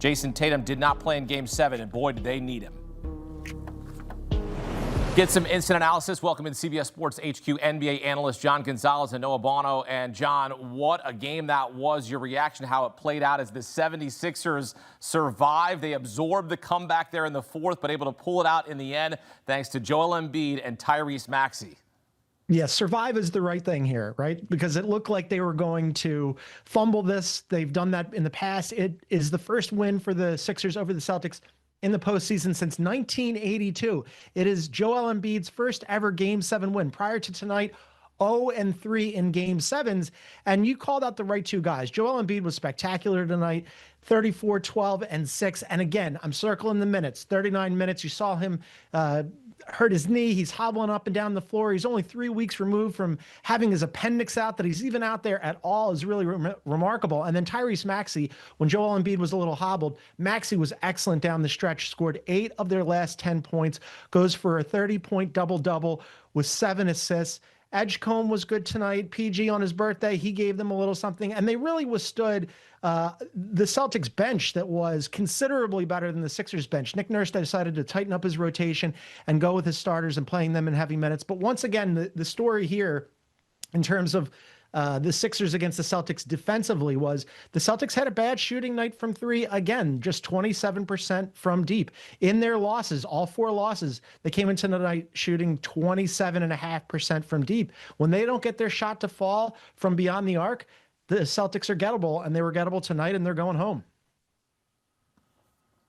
Jason Tatum did not play in Game 7, and boy, did they need him. Get some instant analysis. Welcome in CBS Sports HQ NBA analyst John Gonzalez and Noah Bono. And John, what a game that was. Your reaction, how it played out as the 76ers survived. They absorbed the comeback there in the fourth, but able to pull it out in the end thanks to Joel Embiid and Tyrese Maxey. Yes, survive is the right thing here, right? Because it looked like they were going to fumble this. They've done that in the past. It is the first win for the Sixers over the Celtics in the postseason since 1982. It is Joel Embiid's first ever Game 7 win. Prior to tonight, 0-3 in Game 7s. And you called out the right two guys. Joel Embiid was spectacular tonight, 34, 12, and 6. And again, I'm circling the minutes, 39 minutes. You saw him hurt his knee. He's hobbling up and down the floor. He's only 3 weeks removed from having his appendix out. That he's even out there at all is really remarkable. And then Tyrese Maxey, when Joel Embiid was a little hobbled, Maxey was excellent down the stretch, scored 8 of their last 10 points, goes for a 30-point double-double with 7 assists. Edgecombe was good tonight. PG on his birthday, he gave them a little something. And they really withstood the Celtics bench that was considerably better than the Sixers bench. Nick Nurse decided to tighten up his rotation and go with his starters and playing them in heavy minutes. But once again, the story here in terms of the Sixers against the Celtics defensively was the Celtics had a bad shooting night from three. Again, just 27% from deep. In their losses, all 4 losses, they came into the night shooting 27.5% from deep. When they don't get their shot to fall from beyond the arc, the Celtics are gettable, and they were gettable tonight, and they're going home.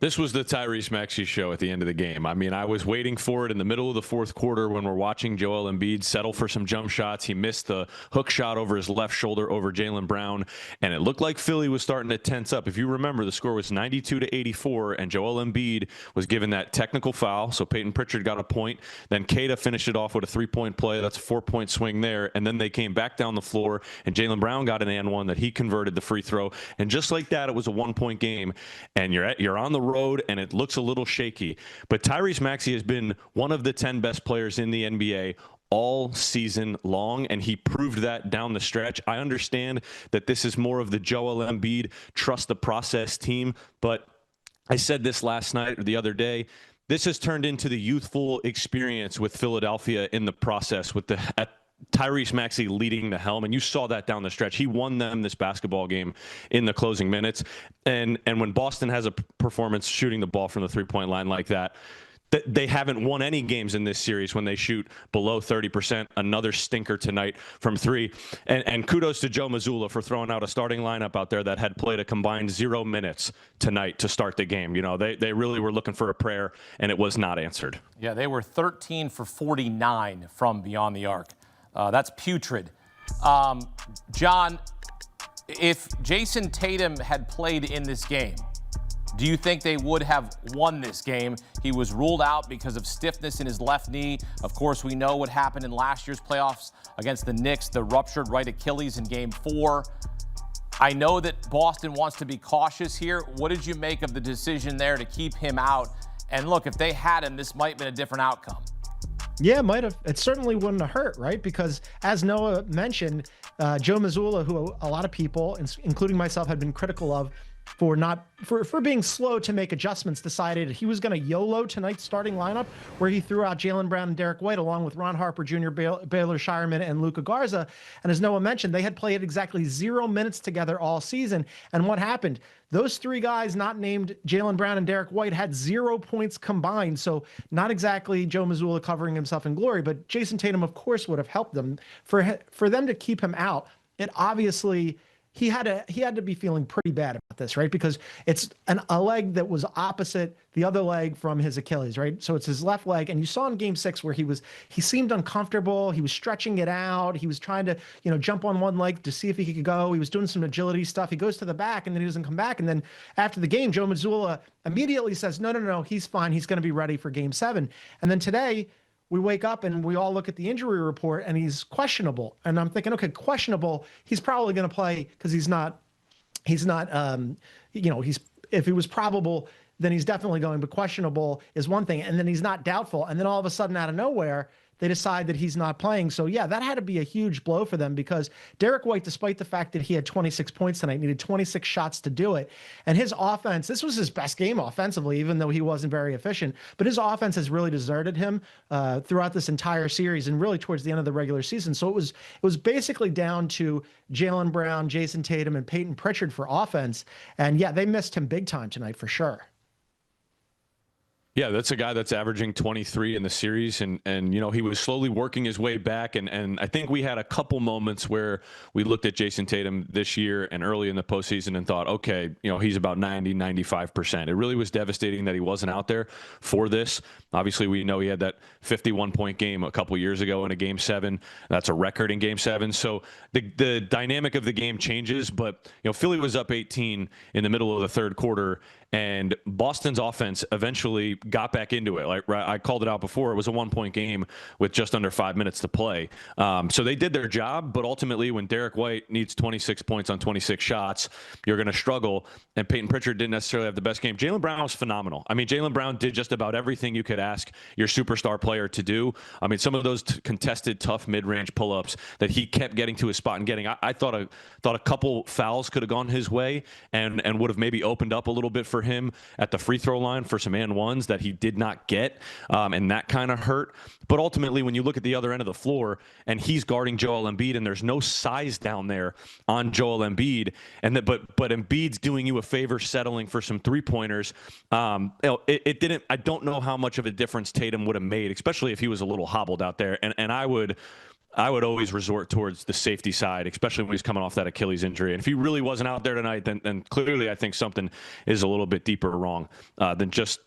This was the Tyrese Maxey show at the end of the game. I mean, I was waiting for it in the middle of the fourth quarter when we're watching Joel Embiid settle for some jump shots. He missed the hook shot over his left shoulder over Jaylen Brown, and it looked like Philly was starting to tense up. If you remember, the score was 92-84, and Joel Embiid was given that technical foul, so Peyton Pritchard got a point. Then Kata finished it off with a 3-point play. That's a 4-point swing there, and then they came back down the floor, and Jaylen Brown got an and one that he converted the free throw, and just like that, it was a 1-point game, and you're on the road, and it looks a little shaky. But Tyrese Maxey has been one of the 10 best players in the NBA all season long, and he proved that down the stretch. I understand that this is more of the Joel Embiid trust the process team, but I said this last night or the other day, this has turned into the youthful experience with Philadelphia in the process with Tyrese Maxey leading the helm, and you saw that down the stretch. He won them this basketball game in the closing minutes. And when Boston has a performance shooting the ball from the three-point line like that, they haven't won any games in this series when they shoot below 30%. Another stinker tonight from 3. And kudos to Joe Mazzulla for throwing out a starting lineup out there that had played a combined 0 minutes tonight to start the game. You know, they really were looking for a prayer, and it was not answered. Yeah, they were 13 for 49 from beyond the arc. That's putrid. John, if Jason Tatum had played in this game, do you think they would have won this game? He was ruled out because of stiffness in his left knee. Of course, we know what happened in last year's playoffs against the Knicks, the ruptured right Achilles in Game 4. I know that Boston wants to be cautious here. What did you make of the decision there to keep him out? And look, if they had him, this might have been a different outcome. Yeah, it might have. It certainly wouldn't have hurt, right? Because as Noah mentioned, Joe Mazzulla, who a lot of people, including myself, had been critical of for being slow to make adjustments, decided he was going to YOLO tonight's starting lineup, where he threw out Jaylen Brown and Derek White along with Ron Harper Jr., Baylor Shireman, and Luka Garza. And as Noah mentioned, they had played exactly 0 minutes together all season. And what happened? Those 3 guys, not named Jaylen Brown and Derek White, had 0 points combined. So not exactly Joe Mazzulla covering himself in glory, but Jason Tatum, of course, would have helped them. For them to keep him out, it obviously he had to be feeling pretty bad about this, right? Because it's a leg that was opposite the other leg from his Achilles, right? So it's his left leg, and you saw in Game 6 where he seemed uncomfortable. He was stretching it out. He was trying to, jump on one leg to see if he could go. He was doing some agility stuff. He goes to the back, and then he doesn't come back. And then after the game, Joe Mazzulla immediately says, no, he's fine. He's going to be ready for Game 7. And then today, we wake up and we all look at the injury report and he's questionable. And I'm thinking, okay, questionable. He's probably going to play because he's not, if he was probable, then he's definitely going, but questionable is one thing. And then he's not doubtful. And then all of a sudden out of nowhere, they decide that he's not playing. So yeah, that had to be a huge blow for them, because Derek White, despite the fact that he had 26 points tonight, needed 26 shots to do it. And his offense, this was his best game offensively, even though he wasn't very efficient, but his offense has really deserted him throughout this entire series and really towards the end of the regular season. So it was basically down to Jaylen Brown, Jason Tatum, and Peyton Pritchard for offense. And yeah, they missed him big time tonight for sure. Yeah, that's a guy that's averaging 23 in the series, and he was slowly working his way back, and I think we had a couple moments where we looked at Jason Tatum this year and early in the postseason and thought, okay, he's about 95%. It really was devastating that he wasn't out there for this. Obviously, we know he had that 51-point game a couple years ago in a Game 7. That's a record in Game 7. So the dynamic of the game changes, but Philly was up 18 in the middle of the third quarter, and Boston's offense eventually got back into it. Like I called it out before, it was a 1-point game with just under 5 minutes to play. So they did their job, but ultimately when Derek White needs 26 points on 26 shots, you're going to struggle. And Peyton Pritchard didn't necessarily have the best game. Jaylen Brown was phenomenal. I mean, Jaylen Brown did just about everything you could ask your superstar player to do. I mean, some of those contested, tough mid-range pull-ups that he kept getting to his spot and getting, I thought a couple fouls could have gone his way and would have maybe opened up a little bit for him at the free throw line for some and ones that he did not get, and that kind of hurt. But ultimately, when you look at the other end of the floor and he's guarding Joel Embiid and there's no size down there on Joel Embiid, but Embiid's doing you a favor settling for some three-pointers, it didn't. I don't know how much of a difference Tatum would have made, especially if he was a little hobbled out there. And I would always resort towards the safety side, especially when he's coming off that Achilles injury. And if he really wasn't out there tonight, then clearly I think something is a little bit deeper wrong than just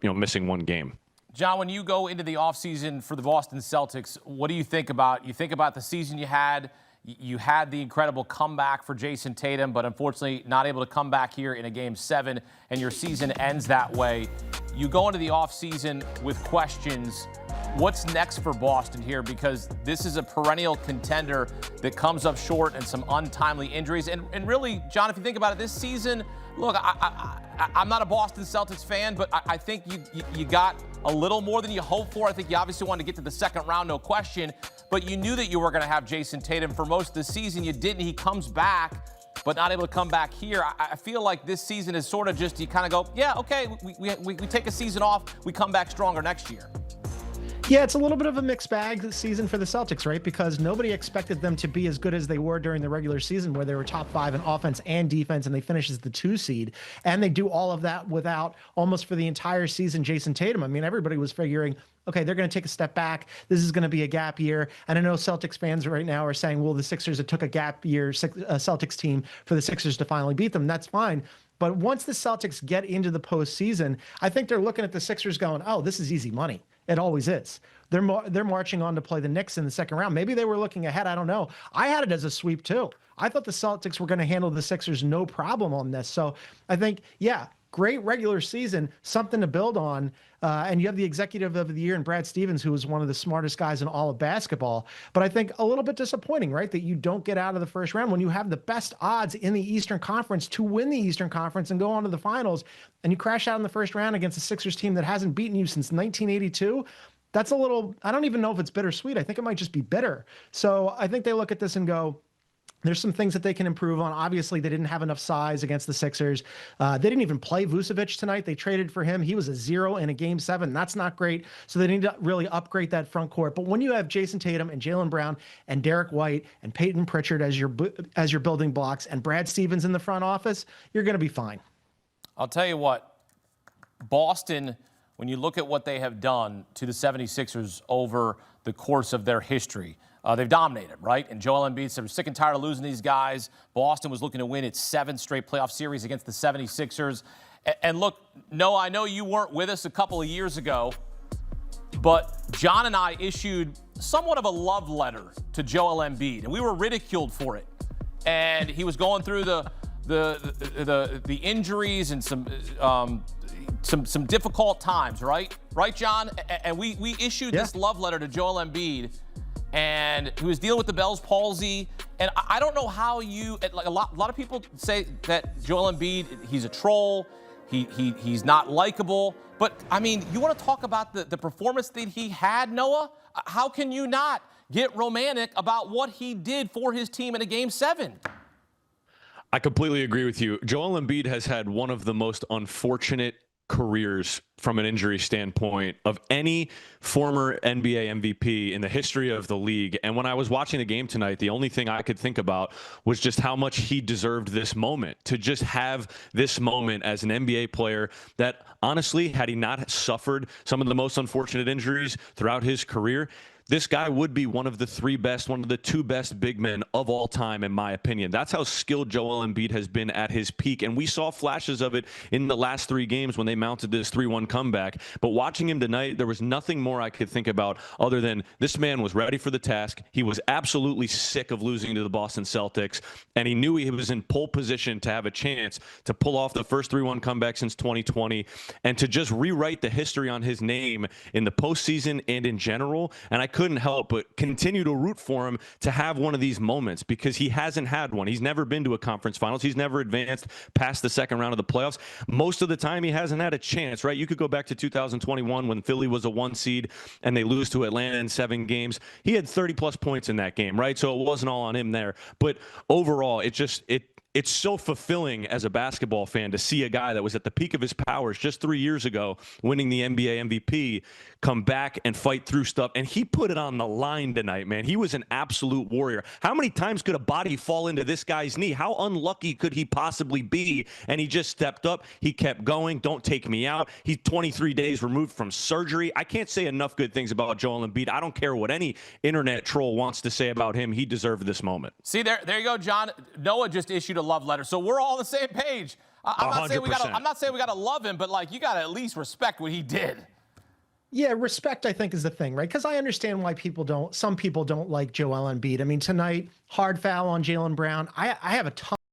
missing one game. John, when you go into the offseason for the Boston Celtics, what do you think about? You think about the season you had. You had the incredible comeback for Jason Tatum, but unfortunately not able to come back here in a Game 7, and your season ends that way. You go into the offseason with questions. What's next for Boston here? Because this is a perennial contender that comes up short and some untimely injuries. And really, John, if you think about it, this season, look, I'm not a Boston Celtics fan, but I think you got a little more than you hoped for. I think you obviously wanted to get to the second round, no question. But you knew that you were going to have Jason Tatum for most of the season. You didn't. He comes back, but not able to come back here. I feel like this season is sort of just, you kind of go, yeah, okay, we take a season off. We come back stronger next year. Yeah, it's a little bit of a mixed bag this season for the Celtics, right? Because nobody expected them to be as good as they were during the regular season, where they were top 5 in offense and defense, and they finished as the 2 seed. And they do all of that without, almost for the entire season, Jason Tatum. I mean, everybody was figuring, okay, they're going to take a step back. This is going to be a gap year. And I know Celtics fans right now are saying, well, the Sixers, it took a gap year Celtics team for the Sixers to finally beat them. That's fine. But once the Celtics get into the postseason, I think they're looking at the Sixers going, oh, this is easy money. It always is. They're marching on to play the Knicks in the second round. Maybe they were looking ahead. I don't know. I had it as a sweep too. I thought the Celtics were going to handle the Sixers no problem on this. So I think, yeah, great regular season, something to build on. And you have the executive of the year in Brad Stevens, who is one of the smartest guys in all of basketball. But I think a little bit disappointing, right, that you don't get out of the first round when you have the best odds in the Eastern Conference to win the Eastern Conference and go on to the finals, and you crash out in the first round against a Sixers team that hasn't beaten you since 1982. That's a little, I don't even know if it's bittersweet. I think it might just be bitter. So I think they look at this and go, there's some things that they can improve on. Obviously, they didn't have enough size against the Sixers. They didn't even play Vucevic tonight. They traded for him. He was a 0 in a Game 7. That's not great. So they need to really upgrade that front court. But when you have Jason Tatum and Jaylen Brown and Derek White and Peyton Pritchard as your building blocks and Brad Stevens in the front office, you're going to be fine. I'll tell you what, Boston, when you look at what they have done to the 76ers over the course of their history, they've dominated, right? And Joel Embiid said, we're sick and tired of losing these guys. Boston was looking to win its 7th straight playoff series against the 76ers. And look, Noah, I know you weren't with us a couple of years ago, but John and I issued somewhat of a love letter to Joel Embiid, and we were ridiculed for it. And he was going through the injuries and some difficult times, right? Right, John? And we issued this love letter to Joel Embiid, and he was dealing with the Bell's palsy. And I don't know how you, like a lot of people say that Joel Embiid, he's a troll. He's not likable. But, I mean, you want to talk about the performance that he had, Noah? How can you not get romantic about what he did for his team in a Game 7? I completely agree with you. Joel Embiid has had one of the most unfortunate careers from an injury standpoint of any former NBA MVP in the history of the league. And when I was watching the game tonight, the only thing I could think about was just how much he deserved this moment, to just have this moment as an NBA player that, honestly, had he not suffered some of the most unfortunate injuries throughout his career, this guy would be one of the one of the two best big men of all time, in my opinion. That's how skilled Joel Embiid has been at his peak. And we saw flashes of it in the last 3 games when they mounted this 3-1 comeback. But watching him tonight, there was nothing more I could think about other than this man was ready for the task. He was absolutely sick of losing to the Boston Celtics, and he knew he was in pole position to have a chance to pull off the first 3-1 comeback since 2020 and to just rewrite the history on his name in the postseason and in general. And I couldn't help but continue to root for him to have one of these moments, because he hasn't had one. He's never been to a conference finals. He's never advanced past the second round of the playoffs. Most of the time, he hasn't had a chance, right? You could go back to 2021 when Philly was a 1 seed and they lose to Atlanta in 7 games. He had 30-plus points in that game, right? So it wasn't all on him there. But overall, it's so fulfilling as a basketball fan to see a guy that was at the peak of his powers just 3 years ago, winning the NBA MVP, come back and fight through stuff. And he put it on the line tonight, man. He was an absolute warrior. How many times could a body fall into this guy's knee? How unlucky could he possibly be? And he just stepped up. He kept going. Don't take me out. He's 23 days removed from surgery. I can't say enough good things about Joel Embiid. I don't care what any internet troll wants to say about him. He deserved this moment. See, there you go, John. Noah just issued a love letter, so we're all on the same page. I'm not saying we gotta love him, but like, you gotta at least respect what he did. Yeah, respect, I think, is the thing, right? Because I understand why some people don't like Joel Embiid. I mean, tonight, hard foul on Jaylen Brown. I have a ton